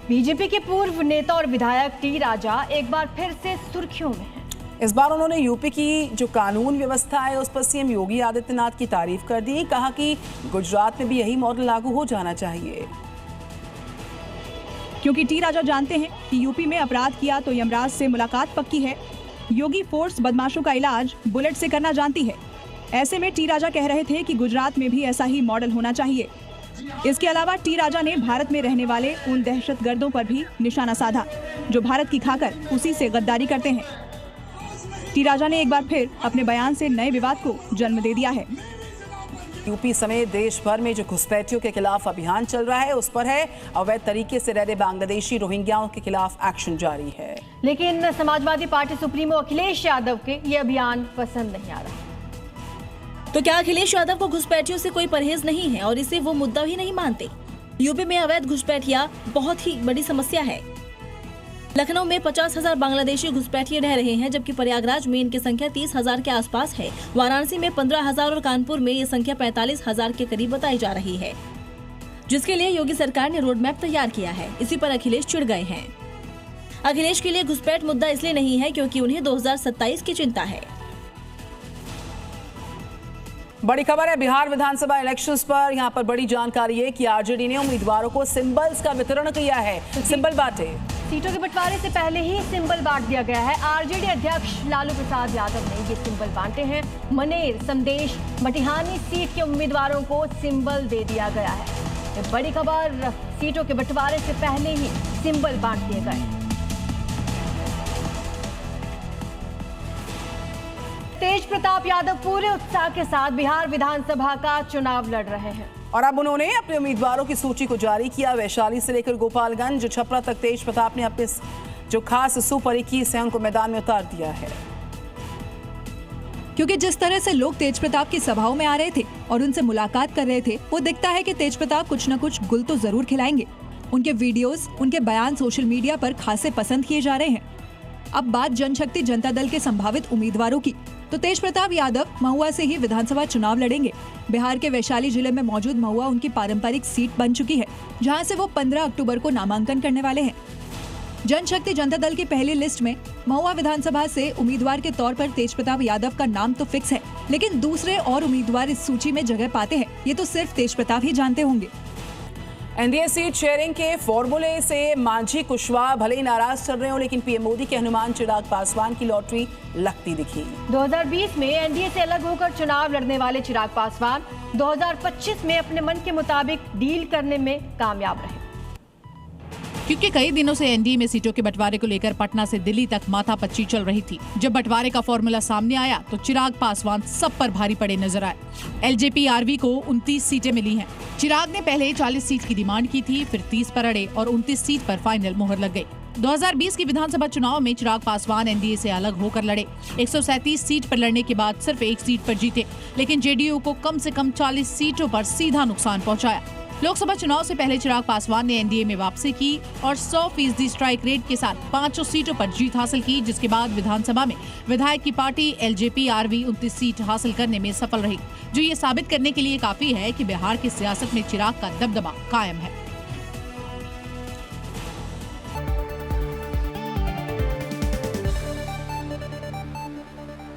BJP के पूर्व नेता और विधायक टी राजा एक बार फिर से सुर्खियों में हैं। इस बार उन्होंने यूपी की जो कानून व्यवस्था है उस पर सीएम योगी आदित्यनाथ की तारीफ कर दी। कहा कि गुजरात में भी यही मॉडल लागू हो जाना चाहिए, क्योंकि टी राजा जानते हैं कि यूपी में अपराध किया तो यमराज से मुलाकात पक्की है। योगी फोर्स बदमाशों का इलाज बुलेट से करना जानती है। ऐसे में टी राजा कह रहे थे कि गुजरात में भी ऐसा ही मॉडल होना चाहिए। इसके अलावा टी राजा ने भारत में रहने वाले उन दहशतगर्दों पर भी निशाना साधा जो भारत की खाकर उसी से गद्दारी करते हैं। टी राजा ने एक बार फिर अपने बयान से नए विवाद को जन्म दे दिया है। यूपी समेत देश भर में जो घुसपैठियों के खिलाफ अभियान चल रहा है उस पर है अवैध तरीके से रह रहे बांग्लादेशी रोहिंग्याओं के खिलाफ एक्शन जारी है। लेकिन समाजवादी पार्टी सुप्रीमो अखिलेश यादव के ये अभियान पसंद नहीं आ रहा। तो क्या अखिलेश यादव को घुसपैठियों से कोई परहेज नहीं है और इसे वो मुद्दा ही नहीं मानते? यूपी में अवैध घुसपैठियां बहुत ही बड़ी समस्या है। लखनऊ में 50,000 बांग्लादेशी घुसपैठिए रह रहे हैं, जबकि प्रयागराज में इनकी संख्या 30,000 के आसपास है। वाराणसी में 15,000 और कानपुर में ये संख्या 45,000 के करीब बताई जा रही है, जिसके लिए योगी सरकार ने रोड मैप तैयार किया है। इसी पर अखिलेश चिढ़ गए हैं। अखिलेश के लिए घुसपैठ मुद्दा इसलिए नहीं है क्योंकि उन्हें 2027 की चिंता है। बड़ी खबर है बिहार विधानसभा इलेक्शंस पर। यहाँ पर बड़ी जानकारी है कि आरजेडी ने उम्मीदवारों को सिंबल्स का वितरण किया है। सिंबल बांटे। सीटों के बंटवारे से पहले ही सिंबल बांट दिया गया है। आरजेडी अध्यक्ष लालू प्रसाद यादव ने ये सिंबल बांटे हैं। मनेर, संदेश, मटिहानी सीट के उम्मीदवारों को सिंबल दे दिया गया है। ये बड़ी खबर, सीटों के बंटवारे से पहले ही सिंबल बांट दिए गए। तेज प्रताप यादव पूरे उत्साह के साथ बिहार विधानसभा का चुनाव लड़ रहे हैं और अब उन्होंने अपने उम्मीदवारों की सूची को जारी किया। वैशाली से लेकर गोपालगंज, छपरा तक तेज प्रताप ने अपने जो खास सुपर 21 हैं उनको मैदान में उतार दिया है। क्योंकि जिस तरह से लोग तेज प्रताप की सभाओं में आ रहे थे और उनसे मुलाकात कर रहे थे, वो दिखता है कि तेज प्रताप कुछ न कुछ गुल तो जरूर खिलाएंगे। उनके वीडियोस, उनके बयान सोशल मीडिया पर खासे पसंद किए जा रहे हैं। अब बात जनशक्ति जनता दल के संभावित उम्मीदवारों की, तो तेज प्रताप यादव महुआ से ही विधानसभा चुनाव लड़ेंगे। बिहार के वैशाली जिले में मौजूद महुआ उनकी पारंपरिक सीट बन चुकी है, जहां से वो 15 अक्टूबर को नामांकन करने वाले हैं। जनशक्ति जनता दल की पहली लिस्ट में महुआ विधानसभा से उम्मीदवार के तौर पर तेज प्रताप यादव का नाम तो फिक्स है, लेकिन दूसरे और उम्मीदवार इस सूची में जगह पाते हैं ये तो सिर्फ तेज प्रताप ही जानते होंगे। एनडीए सीट शेयरिंग के फॉर्मूले से मांझी कुशवाहा भले ही नाराज चल रहे हो, लेकिन पीएम मोदी के हनुमान चिराग पासवान की लॉटरी लगती दिखी। 2020 में एनडीए से अलग होकर चुनाव लड़ने वाले चिराग पासवान 2025 में अपने मन के मुताबिक डील करने में कामयाब रहे। क्योंकि कई दिनों से एनडीए में सीटों के बंटवारे को लेकर पटना से दिल्ली तक माथापच्ची चल रही थी। जब बंटवारे का फॉर्मूला सामने आया तो चिराग पासवान सब पर भारी पड़े नजर आए। एलजेपी आरवी को 29 सीटें मिली हैं। चिराग ने पहले 40 सीट की डिमांड की थी, फिर 30 पर अड़े और 29 सीट पर फाइनल मोहर लग गई। 2020 की विधानसभा चुनाव में चिराग पासवान एनडीए से अलग होकर लड़े। 137 सीट पर लड़ने के बाद सिर्फ एक सीट पर जीते, लेकिन जेडीयू को कम से कम 40 सीटों पर सीधा नुकसान पहुंचाया। लोकसभा चुनाव से पहले चिराग पासवान ने एनडीए में वापसी की और 100% स्ट्राइक रेट के साथ 5 सीटों पर जीत हासिल की, जिसके बाद विधानसभा में विधायक की पार्टी एलजेपी आरवी 29 सीट हासिल करने में सफल रही, जो ये साबित करने के लिए काफी है कि बिहार की सियासत में चिराग का दबदबा कायम है।